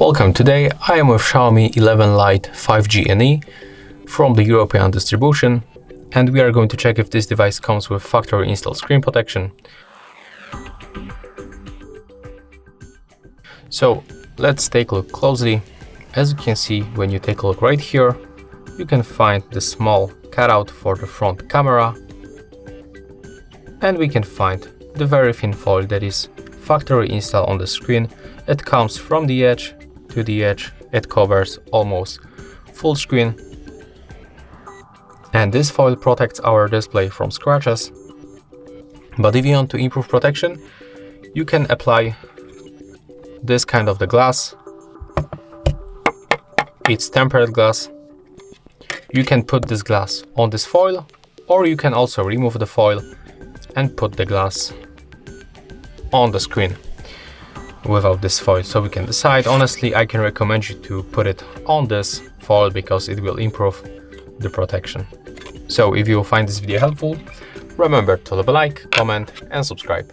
Welcome. Today I am with Xiaomi 11 Lite 5G NE from the European distribution, and we are going to check if this device comes with factory installed screen protection. So let's take a look closely. As you can see, when you take a look right here, you can find the small cutout for the front camera, and we can find the very thin foil that is factory installed on the screen. It comes from the edge to the edge. It covers almost full screen, and this foil protects our display from scratches. But if you want to improve protection, you can apply this kind of the glass. It's tempered glass. You can put this glass on this foil, or you can also remove the foil and put the glass on the screen without this foil. So we can decide. Honestly, I can recommend you to put it on this foil because it will improve the protection. So if you find this video helpful, remember to leave a like, comment and subscribe.